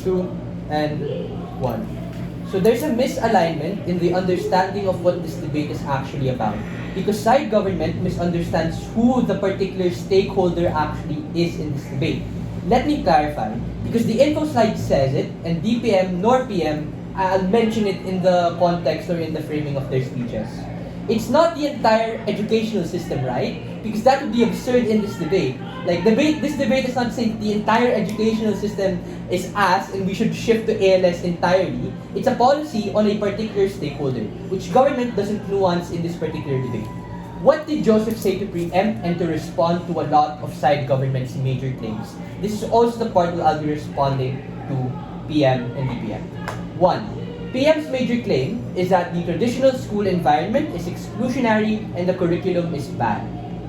2, and 1. So there's a misalignment in the understanding of what this debate is actually about, because side government misunderstands who the particular stakeholder actually is in this debate. Let me clarify, because the info slide says it, and DPM nor PM I'll mention it in the context or in the framing of their speeches. It's not the entire educational system, right? Because that would be absurd in this debate. Like, this debate is not saying the entire educational system is ass and we should shift to ALS entirely. It's a policy on a particular stakeholder, which government doesn't nuance in this particular debate. What did Joseph say to preempt and to respond to a lot of side government's major claims? This is also the part where I'll be responding to PM and DPM. 1. PM's major claim is that the traditional school environment is exclusionary and the curriculum is bad.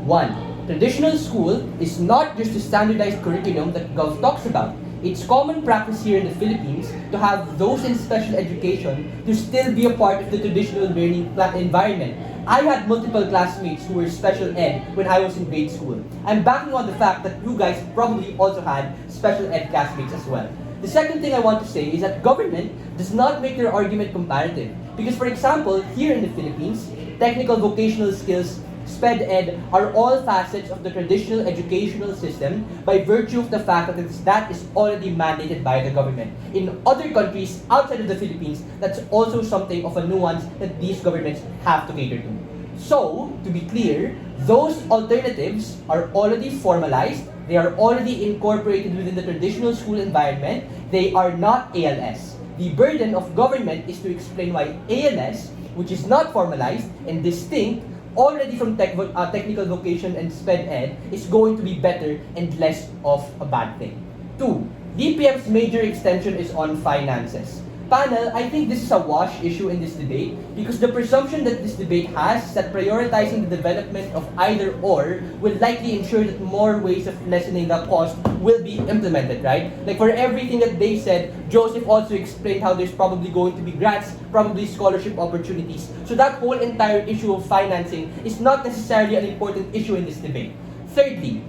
1. Traditional school is not just a standardized curriculum that Gov talks about. It's common practice here in the Philippines to have those in special education to still be a part of the traditional learning environment. I had multiple classmates who were special ed when I was in grade school. I'm banking on the fact that you guys probably also had special ed classmates as well. The second thing I want to say is that government does not make their argument comparative. Because, for example, here in the Philippines, technical vocational skills, SPED Ed, are all facets of the traditional educational system by virtue of the fact that that is already mandated by the government. In other countries outside of the Philippines, that's also something of a nuance that these governments have to cater to. So, to be clear, those alternatives are already formalized, they are already incorporated within the traditional school environment, they are not ALS. The burden of government is to explain why ALS, which is not formalized and distinct, already from technical vocation and SPED Ed, is going to be better and less of a bad thing. 2. DPM's major extension is on finances. Panel, I think this is a wash issue in this debate because the presumption that this debate has is that prioritizing the development of either or will likely ensure that more ways of lessening the cost will be implemented, right? Like for everything that they said, Joseph also explained how there's probably going to be grants, probably scholarship opportunities. So that whole entire issue of financing is not necessarily an important issue in this debate. Thirdly,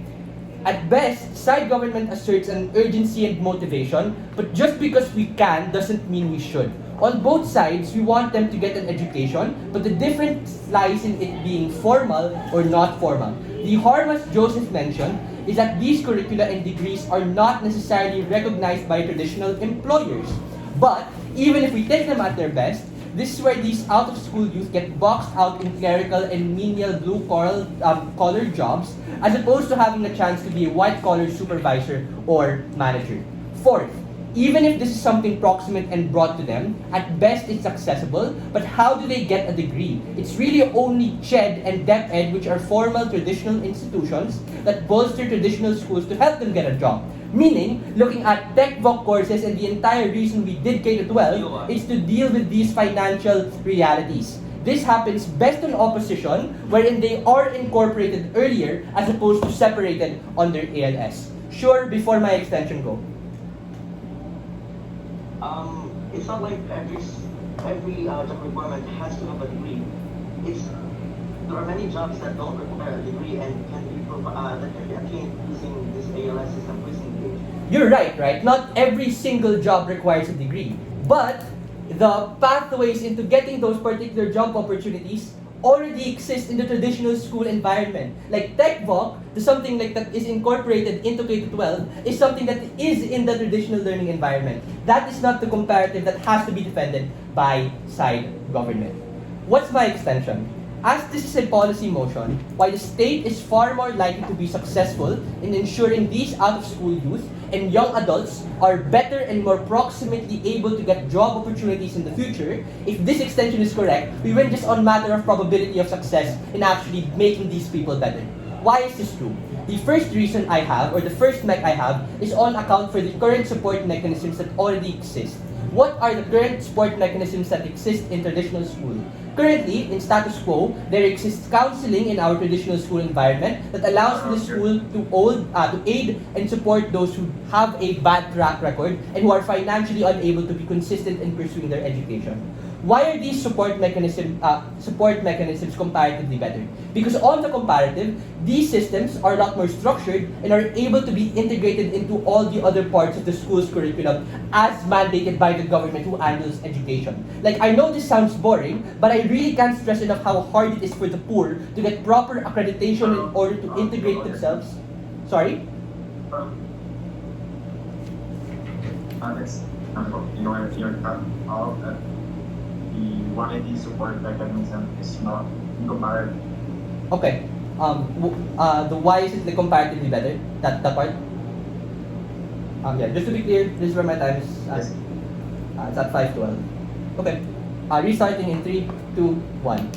at best, side government asserts an urgency and motivation, but just because we can doesn't mean we should. On both sides, we want them to get an education, but the difference lies in it being formal or not formal. The harm, as Joseph mentioned, is that these curricula and degrees are not necessarily recognized by traditional employers. But even if we take them at their best, this is where these out-of-school youth get boxed out in clerical and menial blue-collar jobs as opposed to having a chance to be a white-collar supervisor or manager. Fourth, even if this is something proximate and brought to them, at best it's accessible, but how do they get a degree? It's really only CHED and DepEd, which are formal traditional institutions that bolster traditional schools to help them get a job. Meaning, looking at tech voc courses and the entire reason we did K-12 is to deal with these financial realities. This happens best in opposition, wherein they are incorporated earlier as opposed to separated under ALS. Sure, before my extension go. It's not like every job requirement has to have a degree. There are many jobs that don't require a degree and can be attained using this ALS system. You're right? Not every single job requires a degree. But the pathways into getting those particular job opportunities already exist in the traditional school environment. Like TechVoc, something like that is incorporated into K-12, is something that is in the traditional learning environment. That is not the comparative that has to be defended by side government. What's my extension? As this is a policy motion, while the state is far more likely to be successful in ensuring these out-of-school youth and young adults are better and more proximately able to get job opportunities in the future, if this extension is correct, we win just on matter of probability of success in actually making these people better. Why is this true? The first reason I have, or the first mech I have, is on account for the current support mechanisms that already exist. What are the current support mechanisms that exist in traditional school? Currently, in status quo, there exists counseling in our traditional school environment that allows the school to aid and support those who have a bad track record and who are financially unable to be consistent in pursuing their education. Why are these support mechanisms comparatively better? Because on the comparative, these systems are a lot more structured and are able to be integrated into all the other parts of the school's curriculum as mandated by the government who handles education. Like, I know this sounds boring, but I really can't stress enough how hard it is for the poor to get proper accreditation in order to integrate themselves. Sorry? Alex, you're cut off that the why the support mechanism is not comparative. Okay. The why is it comparatively better? That part? Yeah, just to be clear, this is where my time is at. Yes. It's at 5:12. Okay. Restarting in 3, 2, 1.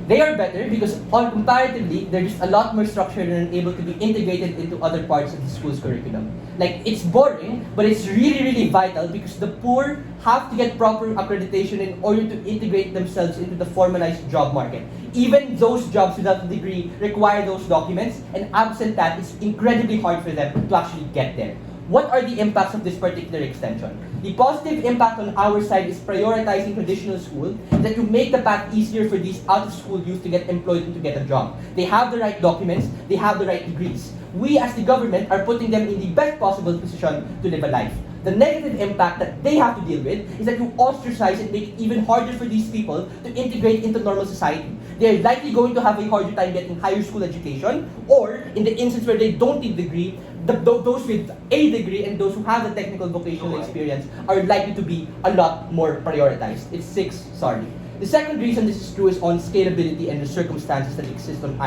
They are better because comparatively, they're just a lot more structured and able to be integrated into other parts of the school's curriculum. Like, it's boring, but it's really, really vital because the poor have to get proper accreditation in order to integrate themselves into the formalized job market. Even those jobs without a degree require those documents, and absent that, it's incredibly hard for them to actually get there. What are the impacts of this particular extension? The positive impact on our side is prioritizing traditional school, that you make the path easier for these out-of-school youth to get employed and to get a job. They have the right documents, they have the right degrees. We as the government are putting them in the best possible position to live a life. The negative impact that they have to deal with is that you ostracize and make it even harder for these people to integrate into normal society. They're likely going to have a harder time getting higher school education, or in the instance where they don't need a degree, those with a degree and those who have the technical vocational experience are likely to be a lot more prioritized. It's 6, sorry. The second reason this is true is on scalability and the circumstances that exist on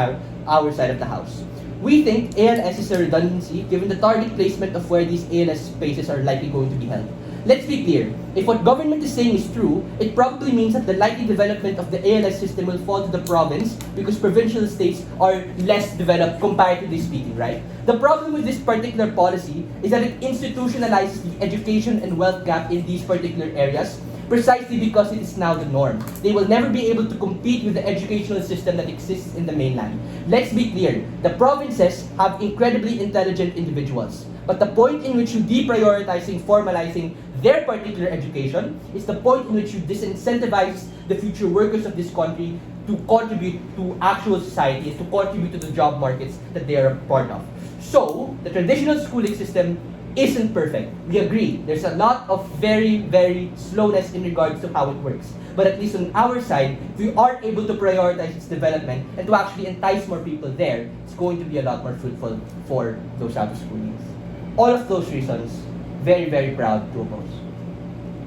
our side of the house. We think ALS is a redundancy given the target placement of where these ALS spaces are likely going to be held. Let's be clear, if what government is saying is true, it probably means that the likely development of the ALS system will fall to the province because provincial states are less developed comparatively speaking, right? The problem with this particular policy is that it institutionalizes the education and wealth gap in these particular areas precisely because it is now the norm. They will never be able to compete with the educational system that exists in the mainland. Let's be clear, the provinces have incredibly intelligent individuals. But the point in which you deprioritizing, formalizing their particular education is the point in which you disincentivize the future workers of this country to contribute to actual society and to contribute to the job markets that they are a part of. So, the traditional schooling system isn't perfect. We agree. There's a lot of very, very slowness in regards to how it works. But at least on our side, if we are able to prioritize its development and to actually entice more people there, it's going to be a lot more fruitful for those out-of-school youth. All of those reasons, very, very proud to oppose.